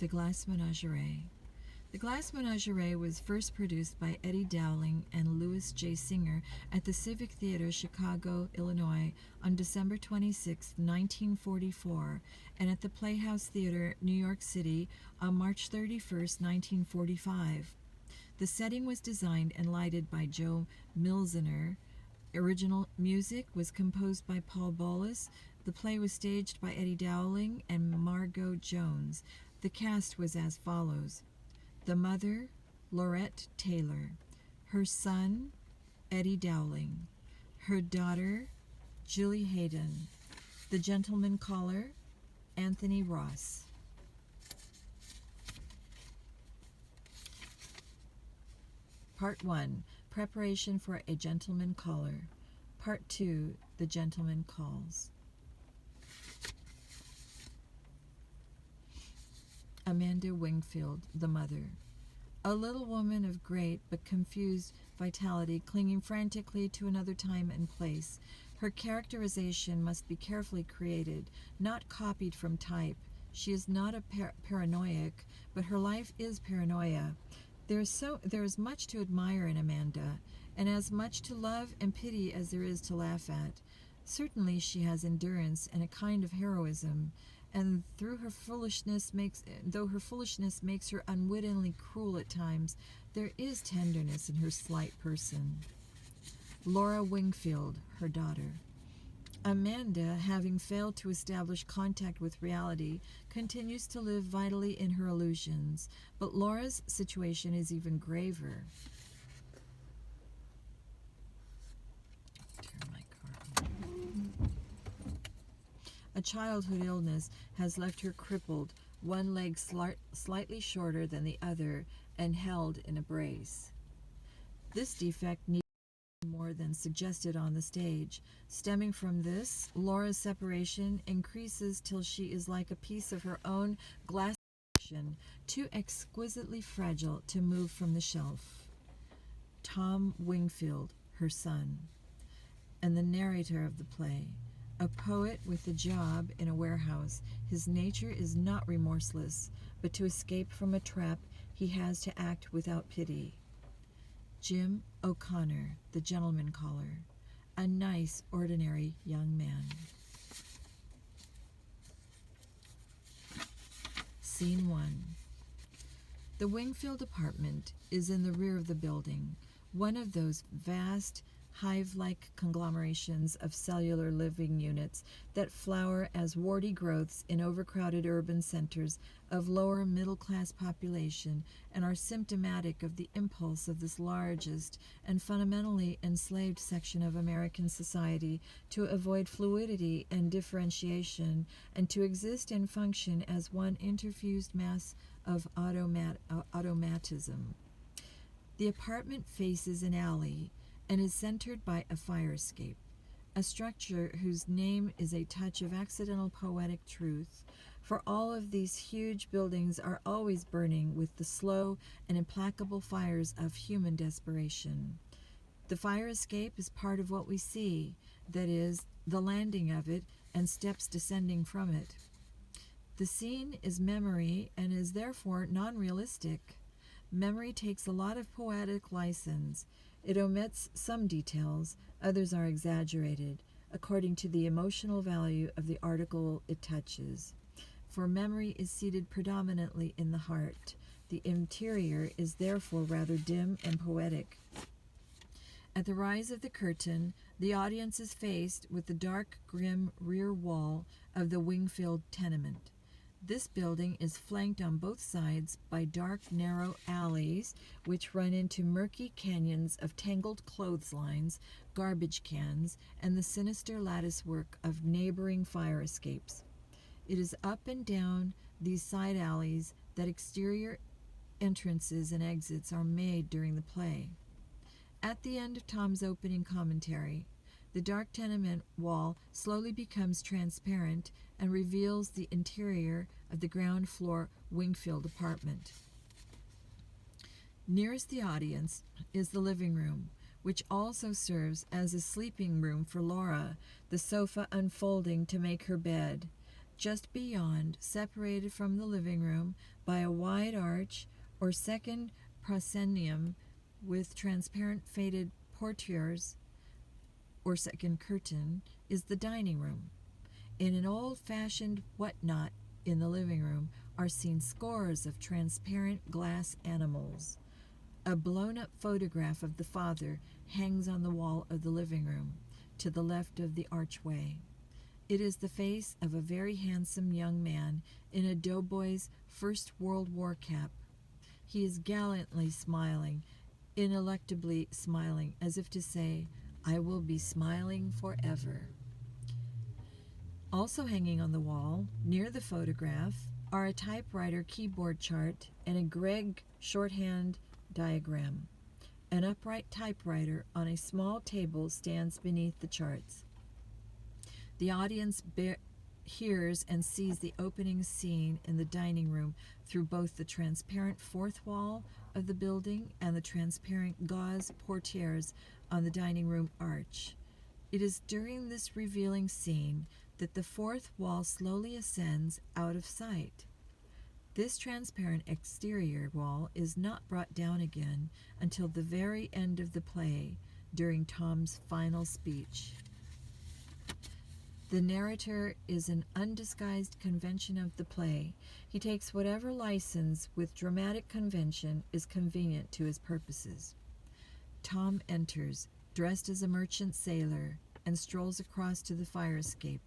The Glass Menagerie. The Glass Menagerie was first produced by Eddie Dowling and Louis J. Singer at the Civic Theater, Chicago, Illinois, on December 26, 1944, and at the Playhouse Theater, New York City, on March 31, 1945. The setting was designed and lighted by Joe Milziner. Original music was composed by Paul Bolus. The play was staged by Eddie Dowling and Margot Jones. The cast was as follows: the mother, Laurette Taylor; her son, Eddie Dowling; her daughter, Julie Hayden; the gentleman caller, Anthony Ross. Part 1. Preparation for a gentleman caller. Part 2. The gentleman calls. Amanda Wingfield, the mother. A little woman of great but confused vitality, clinging frantically to another time and place. Her characterization must be carefully created, not copied from type. She is not a paranoiac, but her life is paranoia. There is much to admire in Amanda, and as much to love and pity as there is to laugh at. Certainly she has endurance and a kind of heroism, and though her foolishness makes her unwittingly cruel at times, there is tenderness in her slight person. Laura Wingfield, her daughter. Amanda, having failed to establish contact with reality, continues to live vitally in her illusions, but Laura's situation is even graver. A childhood illness has left her crippled, one leg slightly shorter than the other and held in a brace. This defect needs more than suggested on the stage. Stemming from this, Laura's separation increases till she is like a piece of her own glass, too exquisitely fragile to move from the shelf. Tom Wingfield, her son, and the narrator of the play. A poet with a job in a warehouse, his nature is not remorseless, but to escape from a trap he has to act without pity. Jim O'Connor, the gentleman caller, a nice, ordinary young man. Scene 1. The Wingfield apartment is in the rear of the building, one of those vast, hive-like conglomerations of cellular living units that flower as warty growths in overcrowded urban centers of lower middle-class population and are symptomatic of the impulse of this largest and fundamentally enslaved section of American society to avoid fluidity and differentiation and to exist and function as one interfused mass of automatism. The apartment faces an alley and is centered by a fire escape, a structure whose name is a touch of accidental poetic truth, for all of these huge buildings are always burning with the slow and implacable fires of human desperation. The fire escape is part of what we see, that is, the landing of it and steps descending from it. The scene is memory and is therefore non-realistic. Memory takes a lot of poetic license. It omits some details, others are exaggerated, according to the emotional value of the article it touches. For memory is seated predominantly in the heart. The interior is therefore rather dim and poetic. At the rise of the curtain, the audience is faced with the dark, grim rear wall of the Wingfield tenement. This building is flanked on both sides by dark, narrow alleys which run into murky canyons of tangled clotheslines, garbage cans, and the sinister latticework of neighboring fire escapes. It is up and down these side alleys that exterior entrances and exits are made during the play. At the end of Tom's opening commentary, the dark tenement wall slowly becomes transparent and reveals the interior of the ground floor Wingfield apartment. Nearest the audience is the living room, which also serves as a sleeping room for Laura, the sofa unfolding to make her bed. just beyond, separated from the living room by a wide arch or second proscenium with transparent faded portieres or second curtain, is the dining room. In an old-fashioned whatnot in the living room are seen scores of transparent glass animals. A blown-up photograph of the father hangs on the wall of the living room, to the left of the archway. It is the face of a very handsome young man in a doughboy's First World War cap. He is gallantly smiling, ineluctably smiling, as if to say, "I will be smiling forever." Also hanging on the wall, near the photograph, are a typewriter keyboard chart and a Gregg shorthand diagram. An upright typewriter on a small table stands beneath the charts. The audience hears and sees the opening scene in the dining room through both the transparent fourth wall of the building and the transparent gauze portieres on the dining room arch. It is during this revealing scene that the fourth wall slowly ascends out of sight. This transparent exterior wall is not brought down again until the very end of the play, during Tom's final speech. The narrator is an undisguised convention of the play. He takes whatever license with dramatic convention is convenient to his purposes. Tom enters, dressed as a merchant sailor, and strolls across to the fire escape.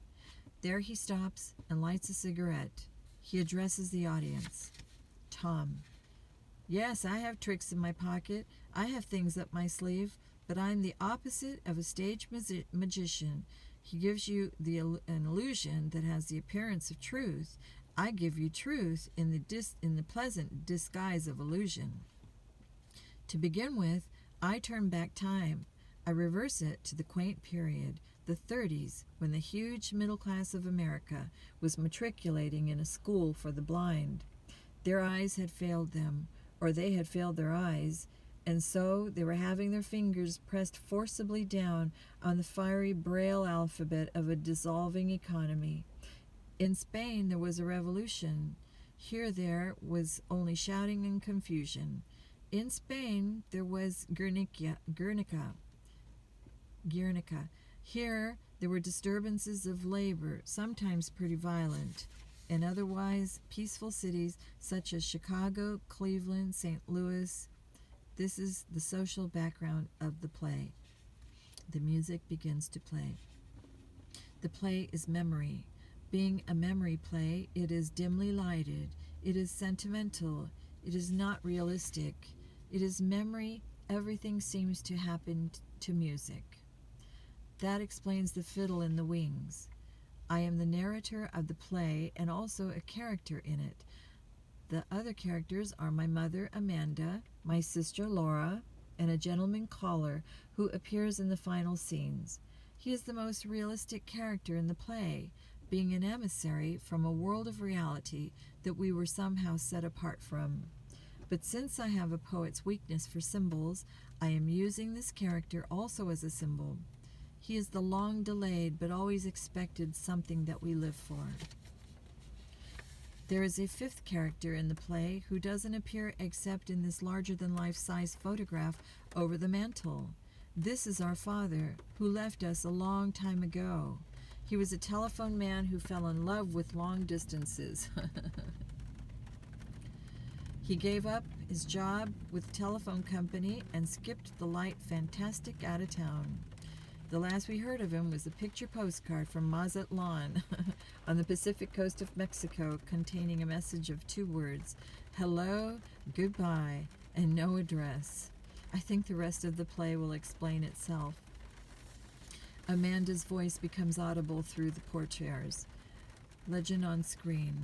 There he stops and lights a cigarette. He addresses the audience. Tom: "Yes, I have tricks in my pocket. I have things up my sleeve, but I'm the opposite of a stage magician. He gives you an illusion that has the appearance of truth. I give you truth in the pleasant disguise of illusion. To begin with, I turn back time. I reverse it to the quaint period, the 30s, when the huge middle class of America was matriculating in a school for the blind. Their eyes had failed them, or they had failed their eyes, and so they were having their fingers pressed forcibly down on the fiery Braille alphabet of a dissolving economy. In Spain there was a revolution. Here there was only shouting and confusion. In Spain there was Guernica. Here there were disturbances of labor, sometimes pretty violent. In otherwise peaceful cities such as Chicago, Cleveland, St. Louis. This is the social background of the play. The music begins to play. The play is memory. Being a memory play, it is dimly lighted. It is sentimental. It is not realistic. It is memory. Everything seems to happen to music. That explains the fiddle in the wings. I am the narrator of the play and also a character in it. The other characters are my mother, Amanda, my sister, Laura, and a gentleman caller who appears in the final scenes. He is the most realistic character in the play, being an emissary from a world of reality that we were somehow set apart from. But since I have a poet's weakness for symbols, I am using this character also as a symbol. He is the long-delayed but always expected something that we live for. There is a fifth character in the play who doesn't appear except in this larger-than-life-size photograph over the mantel. This is our father, who left us a long time ago. He was a telephone man who fell in love with long distances. He gave up his job with the telephone company and skipped the light fantastic out of town. The last we heard of him was a picture postcard from Mazatlan on the Pacific coast of Mexico containing a message of 2 words, hello, goodbye, and no address. I think the rest of the play will explain itself. Amanda's voice becomes audible through the portieres. Legend on screen.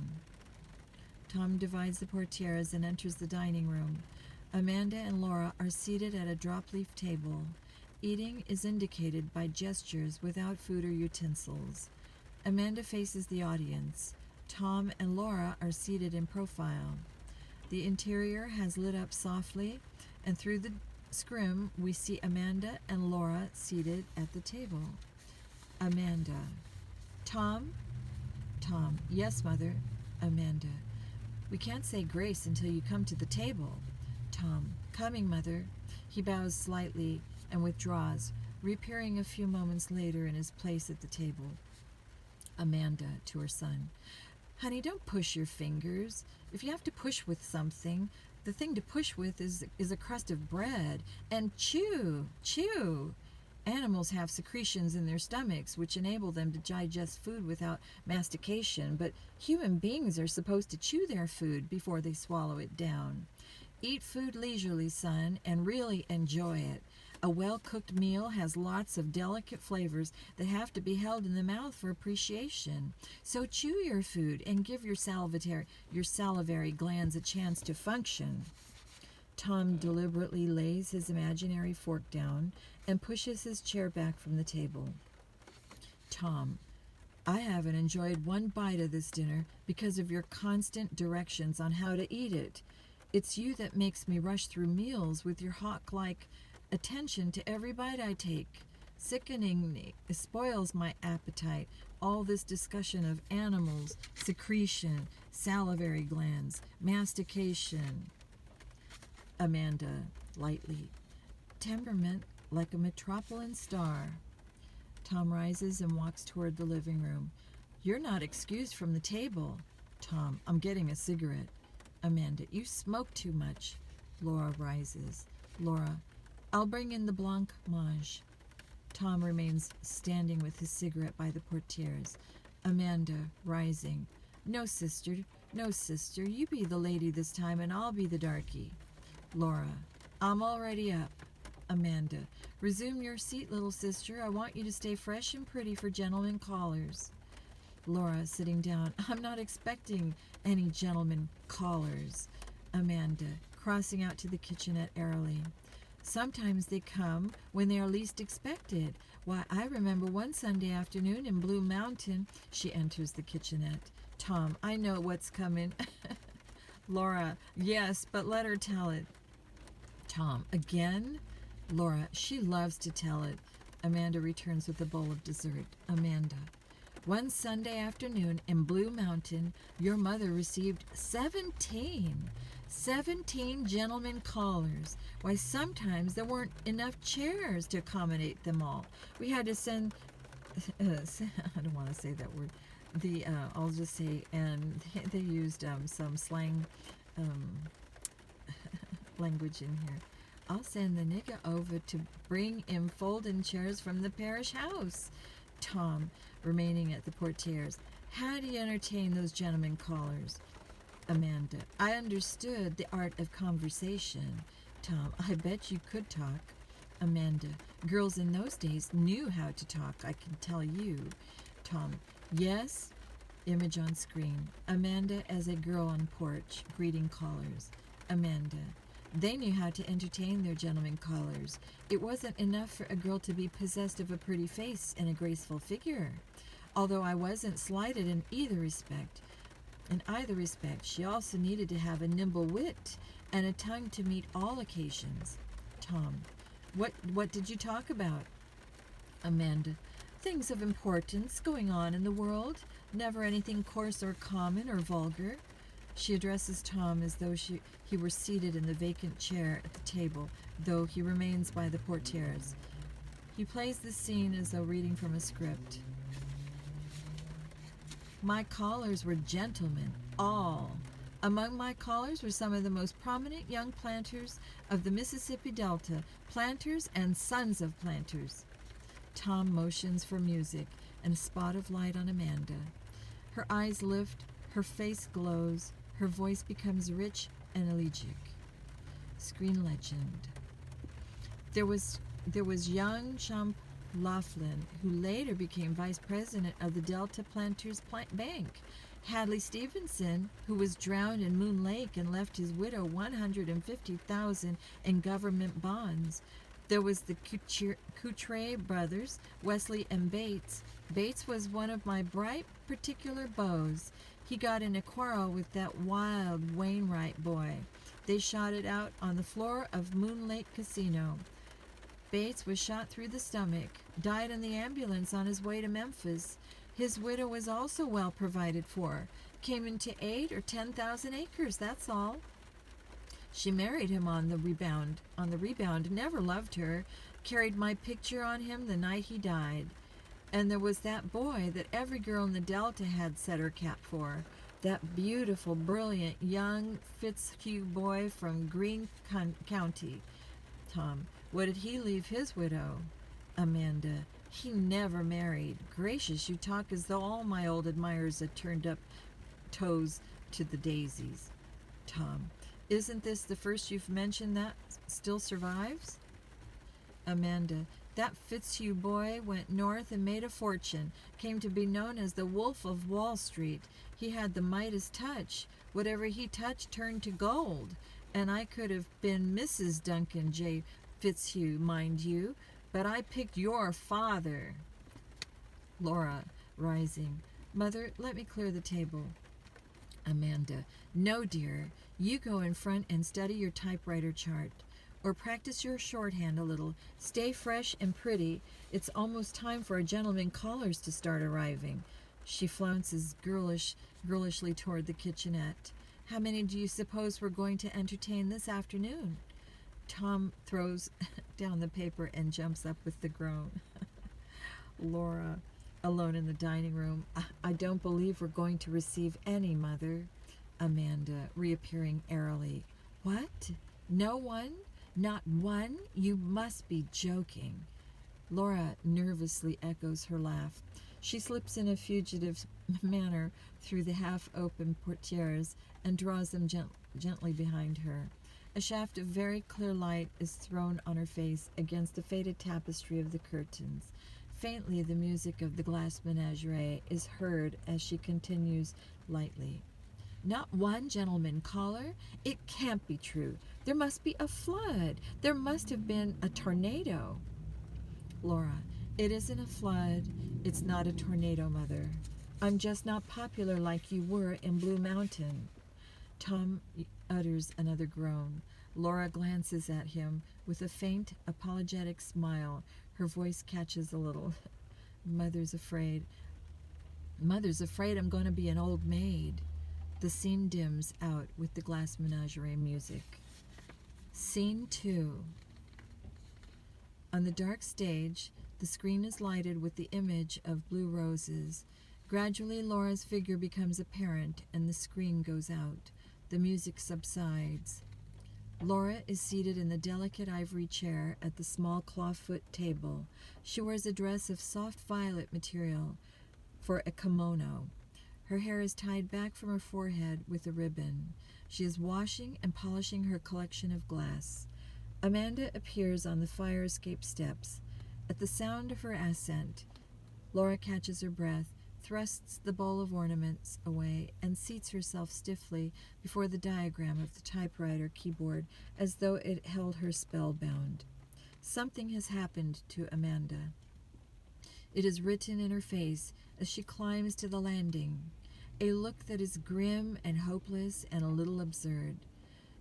Tom divides the portieres and enters the dining room. Amanda and Laura are seated at a drop-leaf table. Eating is indicated by gestures without food or utensils. Amanda faces the audience. Tom and Laura are seated in profile. The interior has lit up softly, and through the scrim we see Amanda and Laura seated at the table. Amanda: Tom? Tom. Yes, Mother. Amanda. We can't say grace until you come to the table. Tom. Coming, Mother. He bows slightly and withdraws, reappearing a few moments later in his place at the table. Amanda to her son. Honey, don't push your fingers. If you have to push with something, the thing to push with is a crust of bread. And chew, chew. Animals have secretions in their stomachs which enable them to digest food without mastication, but human beings are supposed to chew their food before they swallow it down. Eat food leisurely, son, and really enjoy it. A well-cooked meal has lots of delicate flavors that have to be held in the mouth for appreciation. So chew your food and give your salivary glands a chance to function. Tom deliberately lays his imaginary fork down and pushes his chair back from the table. Tom. I haven't enjoyed one bite of this dinner because of your constant directions on how to eat it. It's you that makes me rush through meals with your hawk-like attention to every bite I take. Sickening, it spoils my appetite. All this discussion of animals, secretion, salivary glands, mastication. Amanda, lightly. Temperament like a metropolitan star. Tom rises and walks toward the living room. You're not excused from the table. Tom, I'm getting a cigarette. Amanda, you smoke too much. Laura rises. Laura, I'll bring in the blanc mange. Tom remains standing with his cigarette by the portieres. Amanda, rising. No, sister, you be the lady this time and I'll be the darky. Laura, I'm already up. Amanda, resume your seat, little sister. I want you to stay fresh and pretty for gentlemen callers. Laura, sitting down. I'm not expecting any gentlemen callers. Amanda, crossing out to the kitchenette airily. Sometimes they come when they are least expected. Why, I remember one Sunday afternoon in Blue Mountain. She enters the kitchenette. Tom, I know what's coming. Laura, yes, but let her tell it. Tom, again? Laura, she loves to tell it. Amanda returns with a bowl of dessert. Amanda, one Sunday afternoon in Blue Mountain, your mother received 17 gentlemen callers. Why, sometimes there weren't enough chairs to accommodate them all. We had to send, I don't want to say that word, I'll just say, and they used some slang language in here. I'll send the nigger over to bring in folding chairs from the parish house. Tom, remaining at the portieres. How do you entertain those gentlemen callers? Amanda, I understood the art of conversation. Tom, I bet you could talk. Amanda, girls in those days knew how to talk, I can tell you. Tom, yes. Image on screen. Amanda as a girl on porch, greeting callers. Amanda, they knew how to entertain their gentlemen callers. It wasn't enough for a girl to be possessed of a pretty face and a graceful figure. Although I wasn't slighted in either respect. In either respect, she also needed to have a nimble wit and a tongue to meet all occasions. Tom, what did you talk about? Amanda, things of importance going on in the world. Never anything coarse or common or vulgar. She addresses Tom as though he were seated in the vacant chair at the table, though he remains by the portieres. He plays the scene as though reading from a script. My callers were gentlemen, all. Among my callers were some of the most prominent young planters of the Mississippi Delta, planters and sons of planters. Tom motions for music and a spot of light on Amanda. Her eyes lift, her face glows, her voice becomes rich and elegiac. Screen legend. There was young Champ Laughlin, who later became vice president of the Delta Planters Bank. Hadley Stevenson, who was drowned in Moon Lake and left his widow $150,000 in government bonds. There was the Couture brothers, Wesley and Bates. Bates was one of my bright particular beaux. He got in a quarrel with that wild Wainwright boy. They shot it out on the floor of Moon Lake Casino. Bates was shot through the stomach, died in the ambulance on his way to Memphis. His widow was also well provided for. Came into 8 or 10,000 acres, that's all. She married him on the rebound. Never loved her. Carried my picture on him the night he died. And there was that boy that every girl in the Delta had set her cap for. That beautiful, brilliant, young Fitzhugh boy from Greene County. Tom, what did he leave his widow? Amanda, he never married. Gracious, you talk as though all my old admirers had turned up toes to the daisies. Tom, isn't this the first you've mentioned that still survives? Amanda, that Fitzhugh boy went north and made a fortune, came to be known as the Wolf of Wall Street. He had the Midas touch. Whatever he touched turned to gold. And I could have been Mrs. Duncan J. Fitzhugh, mind you, but I picked your father. Laura, rising. Mother, let me clear the table. Amanda, no, dear. You go in front and study your typewriter chart. Or practice your shorthand a little. Stay fresh and pretty. It's almost time for our gentlemen callers to start arriving. She flounces girlishly toward the kitchenette. How many do you suppose we're going to entertain this afternoon? Tom throws down the paper and jumps up with the groan. Laura, alone in the dining room. I don't believe we're going to receive any, Mother. Amanda, reappearing airily. What? No one? Not one? You must be joking. Laura nervously echoes her laugh. She slips in a fugitive manner through the half-open portieres and draws them gently behind her. A shaft of very clear light is thrown on her face against the faded tapestry of the curtains. Faintly, the music of the glass menagerie is heard as she continues lightly. Not one gentleman caller? It can't be true. There must be a flood. There must have been a tornado. Laura, it isn't a flood. It's not a tornado, Mother. I'm just not popular like you were in Blue Mountain. Tom utters another groan. Laura glances at him with a faint, apologetic smile. Her voice catches a little. Mother's afraid. Mother's afraid I'm going to be an old maid. The scene dims out with the glass menagerie music. Scene 2. On the dark stage, the screen is lighted with the image of blue roses. Gradually, Laura's figure becomes apparent, and the screen goes out. The music subsides. Laura is seated in the delicate ivory chair at the small clawfoot table. She wears a dress of soft violet material for a kimono. Her hair is tied back from her forehead with a ribbon. She is washing and polishing her collection of glass. Amanda appears on the fire escape steps. At the sound of her ascent, Laura catches her breath, thrusts the bowl of ornaments away, and seats herself stiffly before the diagram of the typewriter keyboard as though it held her spellbound. Something has happened to Amanda. It is written in her face as she climbs to the landing, a look that is grim and hopeless and a little absurd.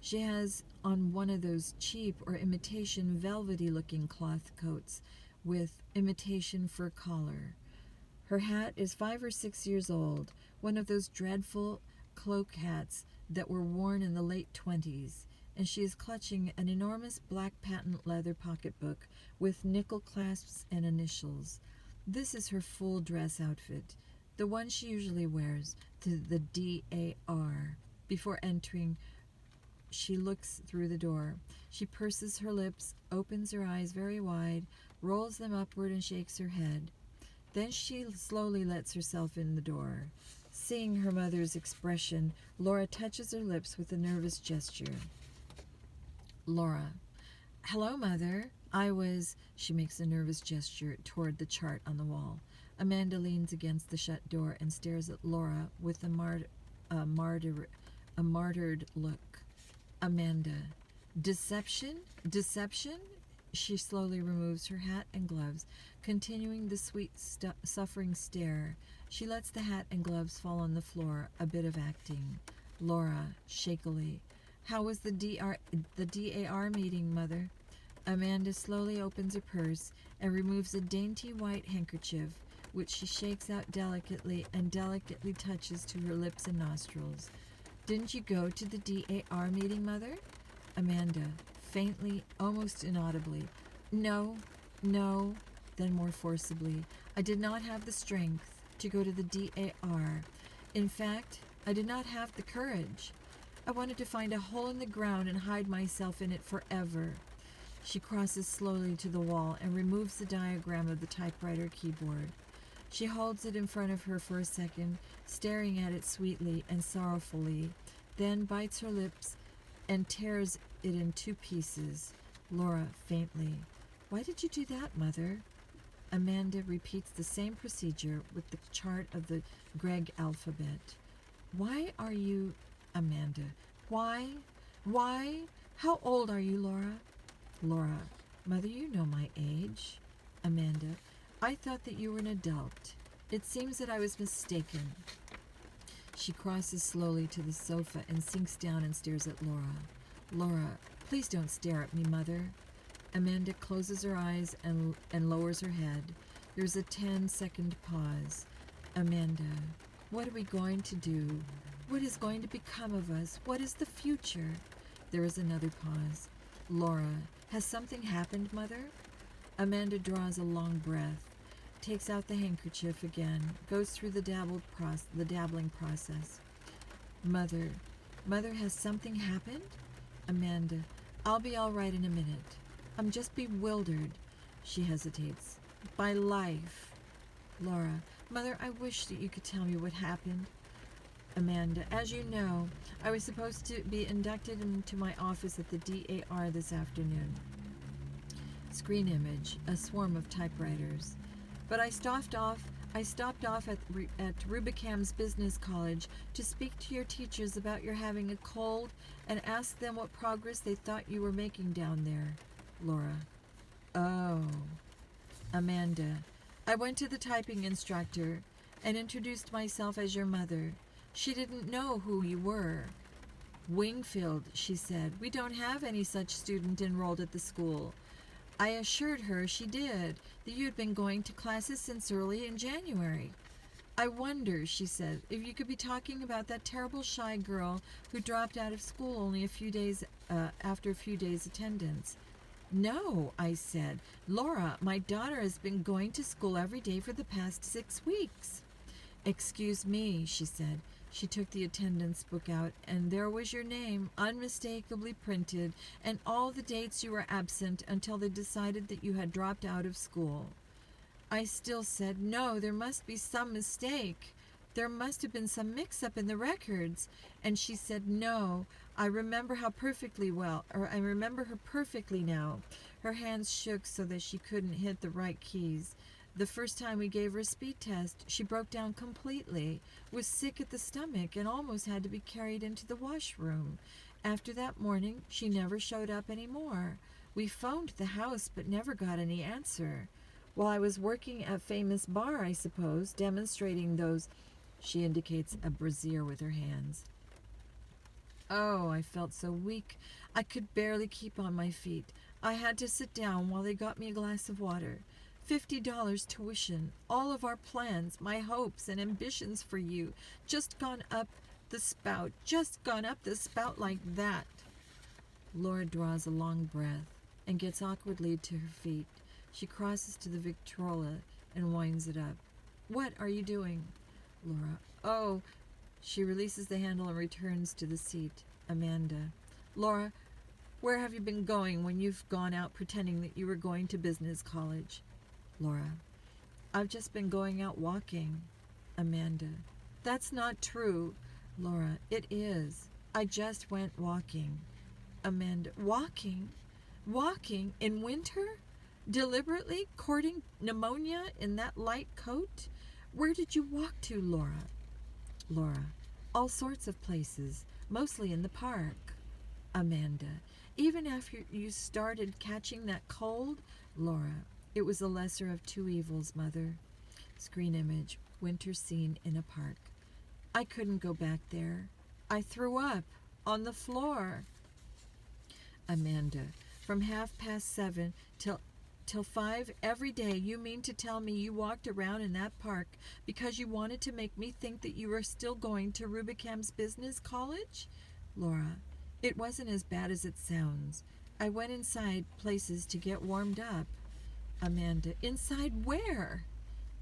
She has on one of those cheap or imitation velvety-looking cloth coats with imitation fur collar. Her hat is 5 or 6 years old, one of those dreadful cloak hats that were worn in the late 20s, and she is clutching an enormous black patent leather pocketbook with nickel clasps and initials. This is her full dress outfit, the one she usually wears to the DAR. Before entering, she looks through the door. She purses her lips, opens her eyes very wide, rolls them upward and shakes her head. Then she slowly lets herself in the door. Seeing her mother's expression, Laura touches her lips with a nervous gesture. Laura, hello, Mother. She makes a nervous gesture toward the chart on the wall. Amanda leans against the shut door and stares at Laura with a martyred look. Amanda, deception? Deception? She slowly removes her hat and gloves, continuing the sweet, suffering stare. She lets the hat and gloves fall on the floor, a bit of acting. Laura, shakily, how was the DAR meeting, Mother? Amanda slowly opens her purse and removes a dainty white handkerchief which she shakes out delicately and delicately touches to her lips and nostrils. Didn't you go to the DAR meeting, Mother? Amanda, faintly, almost inaudibly. No, no. Then more forcibly. I did not have the strength to go to the DAR. In fact, I did not have the courage. I wanted to find a hole in the ground and hide myself in it forever. She crosses slowly to the wall and removes the diagram of the typewriter keyboard. She holds it in front of her for a second, staring at it sweetly and sorrowfully, then bites her lips and tears it in 2 pieces. Laura, faintly, "Why did you do that, Mother?" Amanda repeats the same procedure with the chart of the Greg alphabet. "Why are you..." Amanda, Why? How old are you, Laura?" Laura, "Mother, you know my age." Amanda, "I thought that you were an adult. It seems that I was mistaken." She crosses slowly to the sofa and sinks down and stares at Laura. Laura, "Please don't stare at me, Mother." Amanda closes her eyes and lowers her head. There's a 10-second pause. Amanda, "What are we going to do? What is going to become of us? What is the future?" There is another pause. Laura, "Has something happened, Mother?" Amanda draws a long breath, takes out the handkerchief again, goes through the dabbling process. Mother, "Has something happened?" Amanda, "I'll be all right in a minute. I'm just bewildered." She hesitates. "By life." Laura, "Mother, I wish that you could tell me what happened." Amanda, "As you know, I was supposed to be inducted into my office at the DAR this afternoon." Screen image, a swarm of typewriters. "But I stopped off at Rubicam's Business College to speak to your teachers about your having a cold and ask them what progress they thought you were making down there." Laura, "Oh." Amanda, "I went to the typing instructor and introduced myself as your mother. She didn't know who you were. 'Wingfield,' she said. 'We don't have any such student enrolled at the school.' I assured her she did, that you had been going to classes since early in January. 'I wonder,' she said, 'if you could be talking about that terrible shy girl who dropped out of school only after a few days' attendance.' 'No,' I said. 'Laura, my daughter has been going to school every day for the past 6 weeks.' 'Excuse me,' she said. She took the attendance book out, and there was your name, unmistakably printed, and all the dates you were absent until they decided that you had dropped out of school.' I still said, 'No, there must be some mistake. There must have been some mix-up in the records.' And she said, 'No, I remember her perfectly now.' Her hands shook so that she couldn't hit the right keys. The first time we gave her a speed test, she broke down completely, was sick at the stomach, and almost had to be carried into the washroom. After that morning, she never showed up anymore. We phoned the house, but never got any answer. While I was working at Famous Bar, I suppose, demonstrating those..." She indicates a brassiere with her hands. "Oh, I felt so weak. I could barely keep on my feet. I had to sit down while they got me a glass of water. $50 tuition, all of our plans, my hopes and ambitions for you, just gone up the spout like that." Laura draws a long breath and gets awkwardly to her feet. She crosses to the Victrola and winds it up. "What are you doing?" Laura, "Oh." She releases the handle and returns to the seat. Amanda, "Laura, where have you been going when you've gone out pretending that you were going to business college?" Laura, "I've just been going out walking." Amanda, "That's not true." Laura, "It is. I just went walking." Amanda, "Walking? Walking in winter? Deliberately courting pneumonia in that light coat? Where did you walk to, Laura?" Laura, "All sorts of places, mostly in the park." Amanda, "Even after you started catching that cold?" Laura, "It was the lesser of 2 evils, Mother." Screen image, winter scene in a park. "I couldn't go back there. I threw up on the floor." Amanda, "From 7:30 till till 5 every day. You mean to tell me you walked around in that park because you wanted to make me think that you were still going to Rubikam's business college? Laura, it wasn't as bad as it sounds. I went inside places to get warmed up. Amanda, inside where?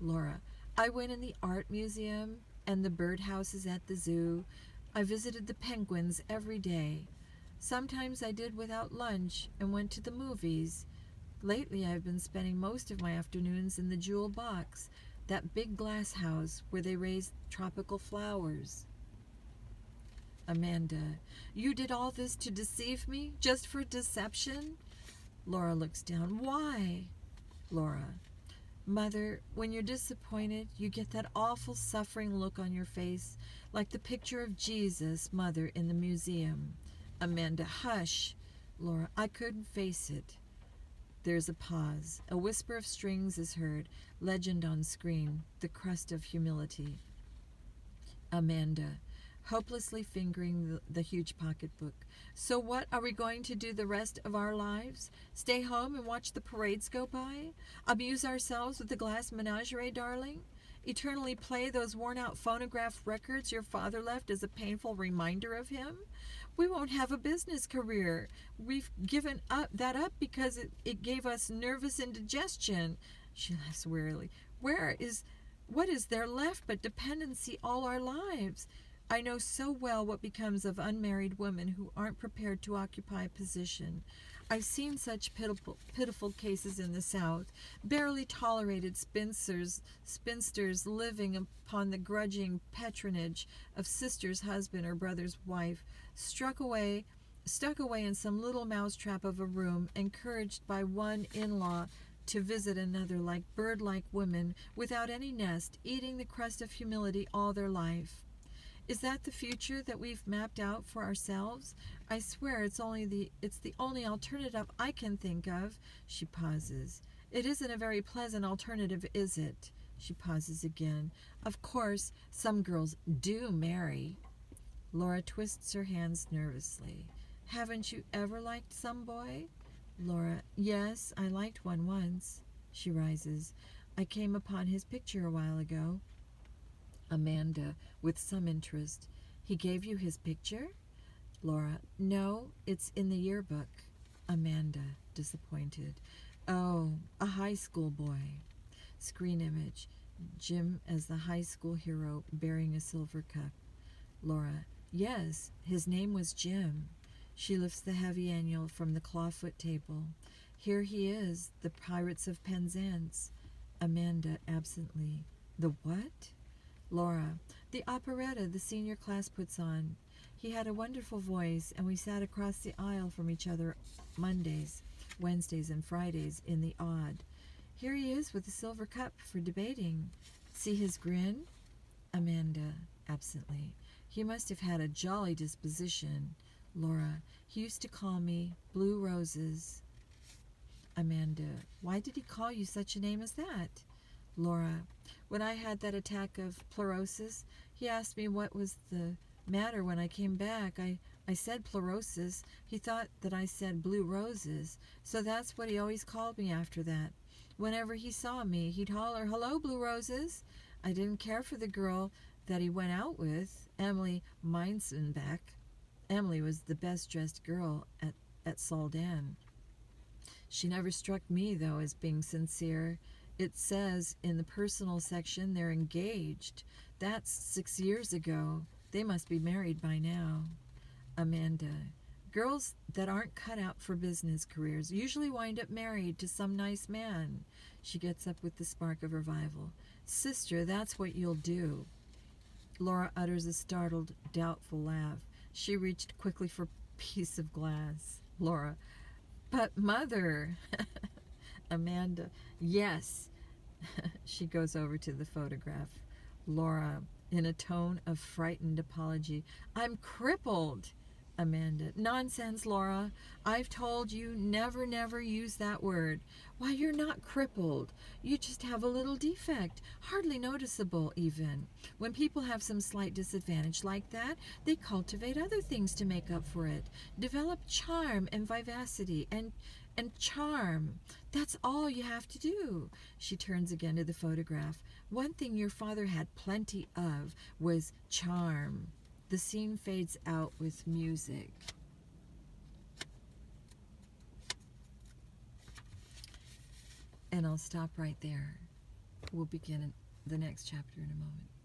Laura, I went in the art museum and the birdhouses at the zoo. I visited the penguins every day. Sometimes I did without lunch and went to the movies. Lately I've been spending most of my afternoons in the Jewel Box, that big glass house where they raise tropical flowers. Amanda, you did all this to deceive me? Just for deception? Laura looks down. Why? Laura, Mother, when you're disappointed, you get that awful suffering look on your face, like the picture of Jesus, Mother, in the museum. Amanda, hush. Laura, I couldn't face it. There's a pause. A whisper of strings is heard. Legend on screen. The crust of humility. Amanda, hopelessly fingering the huge pocketbook. So what are we going to do the rest of our lives? Stay home and watch the parades go by? Amuse ourselves with the glass menagerie, darling? Eternally play those worn-out phonograph records your father left as a painful reminder of him? We won't have a business career. We've given that up because it gave us nervous indigestion. She laughs wearily. What is there left but dependency all our lives? I know so well what becomes of unmarried women who aren't prepared to occupy a position. I've seen such pitiful cases in the South, barely tolerated spinsters living upon the grudging patronage of sister's husband or brother's wife, stuck away in some little mousetrap of a room, encouraged by one in-law to visit another, like bird-like women without any nest, eating the crust of humility all their life. Is that the future that we've mapped out for ourselves? I swear it's the only alternative I can think of. She pauses. It isn't a very pleasant alternative, is it? She pauses again. Of course, some girls do marry. Laura twists her hands nervously. Haven't you ever liked some boy? Laura, yes, I liked one once. She rises. I came upon his picture a while ago. Amanda, with some interest. He gave you his picture? Laura, no, it's in the yearbook. Amanda, disappointed. Oh, a high school boy. Screen image. Jim as the high school hero bearing a silver cup. Laura, yes, his name was Jim. She lifts the heavy annual from the clawfoot table. Here he is, the Pirates of Penzance. Amanda, absently. The what? Laura, the operetta the senior class puts on. He had a wonderful voice, and we sat across the aisle from each other Mondays, Wednesdays, and Fridays in the odd. Here he is with a silver cup for debating. See his grin? Amanda, absently. He must have had a jolly disposition. Laura, he used to call me Blue Roses. Amanda, why did he call you such a name as that? Laura, when I had that attack of pleurosis, he asked me what was the matter when I came back. I said pleurosis. He thought that I said blue roses, so that's what he always called me after that. Whenever he saw me, he'd holler, "Hello, Blue Roses." I didn't care for the girl that he went out with, Emily Meinsenbeck. Emily was the best-dressed girl at Soldan. She never struck me, though, as being sincere. It says in the personal section they're engaged. That's 6 years ago. They must be married by now. Amanda, girls that aren't cut out for business careers usually wind up married to some nice man. She gets up with the spark of revival. Sister, that's what you'll do. Laura utters a startled, doubtful laugh. She reached quickly for a piece of glass. Laura, but Mother. Amanda, yes. She goes over to the photograph. Laura, in a tone of frightened apology, I'm crippled. Amanda. Nonsense, Laura. I've told you never, never use that word. Why, you're not crippled. You just have a little defect, hardly noticeable even. When people have some slight disadvantage like that, they cultivate other things to make up for it. Develop charm and vivacity and charm. That's all you have to do. She turns again to the photograph. One thing your father had plenty of was charm. The scene fades out with music. And I'll stop right there. We'll begin the next chapter in a moment.